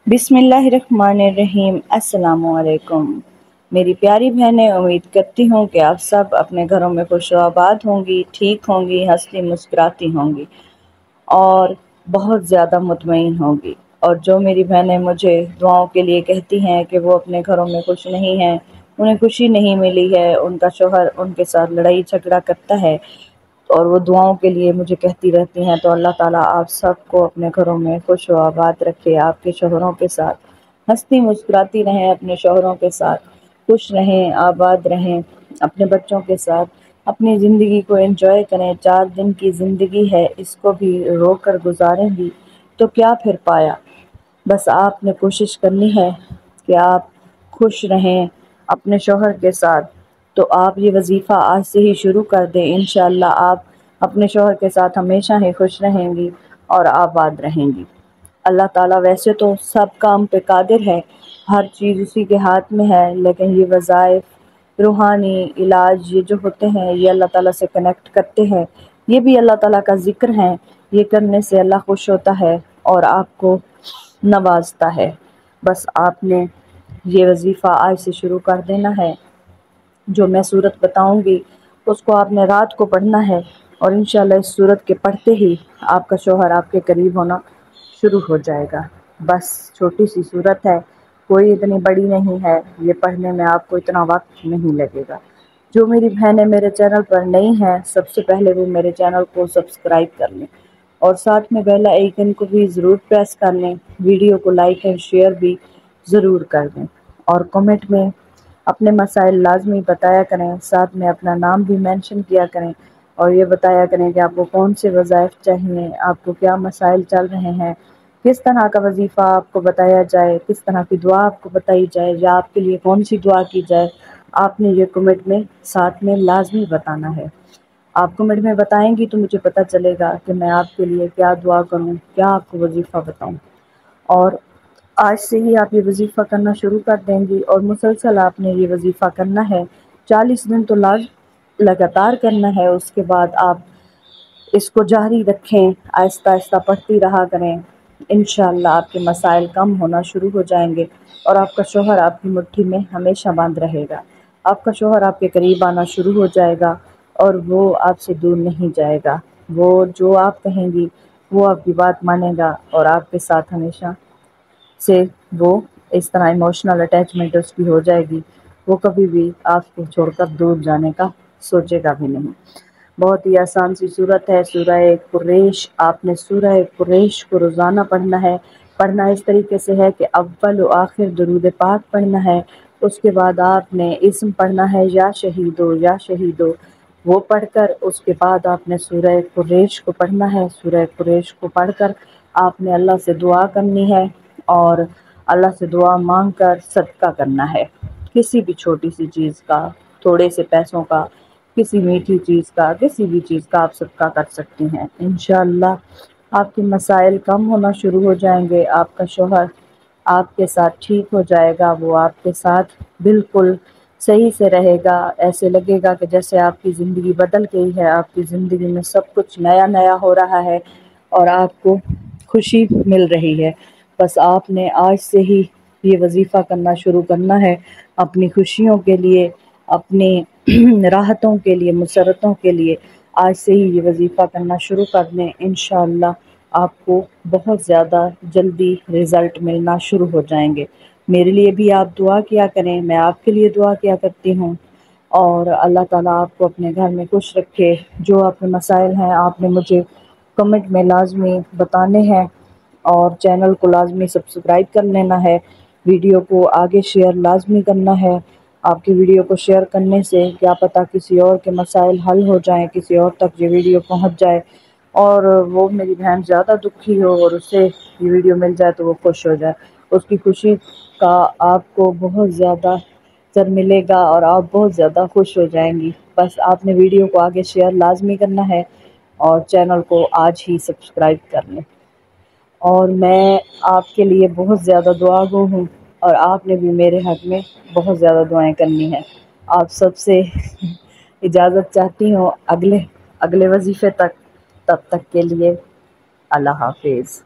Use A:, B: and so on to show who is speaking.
A: बिस्मिल्लाहिर्रहमानिर्रहीम। अस्सलाम वालेकुम मेरी प्यारी बहनें, उम्मीद करती हूँ कि आप सब अपने घरों में खुश आबाद होंगी, ठीक होंगी, हंसती मुस्कुराती होंगी और बहुत ज़्यादा मुतमईन होंगी। और जो मेरी बहनें मुझे दुआओं के लिए कहती हैं कि वो अपने घरों में खुश नहीं हैं, उन्हें खुशी नहीं मिली है, उनका शौहर उनके साथ लड़ाई झगड़ा करता है और वो दुआओं के लिए मुझे कहती रहती हैं, तो अल्लाह ताला आप सबको अपने घरों में खुश व आबाद रखे। आपके शौहरों के साथ हंसती मुस्कुराती रहें, अपने शौहरों के साथ खुश रहें, आबाद रहें, अपने बच्चों के साथ अपनी ज़िंदगी को एंजॉय करें। 4 दिन की ज़िंदगी है, इसको भी रो कर गुजारेंगी तो क्या फिर पाया। बस आपने कोशिश करनी है कि आप खुश रहें अपने शौहर के साथ। तो आप ये वजीफ़ा आज से ही शुरू कर दें, इंशाअल्लाह आप अपने शौहर के साथ हमेशा ही खुश रहेंगी और आबाद रहेंगी। अल्लाह ताला वैसे तो सब काम पे कादिर है, हर चीज़ उसी के हाथ में है, लेकिन ये वज़ाइफ, रूहानी इलाज ये जो होते हैं ये अल्लाह ताला से कनेक्ट करते हैं, ये भी अल्लाह ताला का ज़िक्र है। ये करने से अल्लाह खुश होता है और आपको नवाजता है। बस आपने ये वजीफ़ा आज से शुरू कर देना है। जो मैं सूरत बताऊंगी उसको आपने रात को पढ़ना है और इंशाल्लाह इस सूरत के पढ़ते ही आपका शौहर आपके करीब होना शुरू हो जाएगा। बस छोटी सी सूरत है, कोई इतनी बड़ी नहीं है, ये पढ़ने में आपको इतना वक्त नहीं लगेगा। जो मेरी बहनें मेरे चैनल पर नई हैं, सबसे पहले वो मेरे चैनल को सब्सक्राइब कर लें और साथ में बेल आइकन को भी ज़रूर प्रेस कर लें। वीडियो को लाइक एंड शेयर भी ज़रूर कर दें और कमेंट में अपने मसाइल लाजमी बताया करें, साथ में अपना नाम भी मेंशन किया करें और ये बताया करें कि आपको कौन से वज़ाइफ चाहिए, आपको क्या मसाइल चल रहे हैं, किस तरह का वजीफ़ा आपको बताया जाए, किस तरह की दुआ आपको बताई जाए या आपके लिए कौन सी दुआ की जाए। आपने ये कमेंट में साथ में लाजमी बताना है। आप कमेंट में बताएंगी तो मुझे पता चलेगा कि मैं आपके लिए क्या दुआ करूं, क्या आपको वजीफ़ा बताऊं। और आज से ही आप ये वजीफ़ा करना शुरू कर देंगी और मुसलसल आपने ये वजीफ़ा करना है। 40 दिन तो लगातार करना है, उसके बाद आप इसको जारी रखें, आहिस्ता आहिस्ता पढ़ती रहा करें। इंशाअल्लाह आपके मसाइल कम होना शुरू हो जाएंगे और आपका शौहर आपकी मुट्ठी में हमेशा बंद रहेगा। आपका शौहर आपके करीब आना शुरू हो जाएगा और वो आपसे दूर नहीं जाएगा। वो जो आप कहेंगी वो आपकी बात मानेगा और आपके साथ हमेशा से वो इस तरह इमोशनल अटैचमेंट उसकी हो जाएगी, वो कभी भी आपको छोड़कर दूर जाने का सोचेगा भी नहीं। बहुत ही आसान सी सूरत है, सूरह कुरैश। आपने सूरह कुरैश को रोज़ाना पढ़ना है। पढ़ना इस तरीके से है कि अव्वल व आखिर दुरूद पाक पढ़ना है, उसके बाद आपने इस्म पढ़ना है या शहीदो या शहीदो, वो पढ़कर उसके बाद आपने सूरह कुरैश को पढ़ना है। सूरह कुरैश को पढ़कर आपने अल्लाह से दुआ करनी है और अल्लाह से दुआ मांग कर सदका करना है। किसी भी छोटी सी चीज़ का, थोड़े से पैसों का, किसी मीठी चीज़ का, किसी भी चीज़ का आप सदका कर सकती हैं। इंशाअल्लाह आपके मसाइल कम होना शुरू हो जाएंगे, आपका शौहर आपके साथ ठीक हो जाएगा, वो आपके साथ बिल्कुल सही से रहेगा। ऐसे लगेगा कि जैसे आपकी ज़िंदगी बदल गई है, आपकी ज़िंदगी में सब कुछ नया नया हो रहा है और आपको खुशी मिल रही है। बस आपने आज से ही ये वजीफ़ा करना शुरू करना है, अपनी खुशियों के लिए, अपनी राहतों के लिए, मुसरतों के लिए आज से ही ये वजीफ़ा करना शुरू कर दें। इंशाअल्लाह आपको बहुत ज़्यादा जल्दी रिज़ल्ट मिलना शुरू हो जाएंगे। मेरे लिए भी आप दुआ किया करें, मैं आपके लिए दुआ किया करती हूँ और अल्लाह ताला आपको अपने घर में खुश रखे। जो आपके मसाइल हैं आपने मुझे कमेंट में लाजमी बताने हैं और चैनल को लाजमी सब्सक्राइब कर लेना है। वीडियो को आगे शेयर लाजमी करना है। आपकी वीडियो को शेयर करने से क्या पता किसी और के मसाइल हल हो जाएं, किसी और तक ये वीडियो पहुंच जाए और वो मेरी बहन ज़्यादा दुखी हो और उसे ये वीडियो मिल जाए तो वो खुश हो जाए। उसकी खुशी का आपको बहुत ज़्यादा असर मिलेगा और आप बहुत ज़्यादा खुश हो जाएंगी। बस आपने वीडियो को आगे शेयर लाजमी करना है और चैनल को आज ही सब्सक्राइब कर लें। और मैं आपके लिए बहुत ज़्यादा दुआगो हूँ और आपने भी मेरे हक़ में बहुत ज़्यादा दुआएं करनी हैं। आप सबसे इजाज़त चाहती हूँ अगले अगले वजीफ़े तक। तब तक के लिए अल्लाह हाफिज़।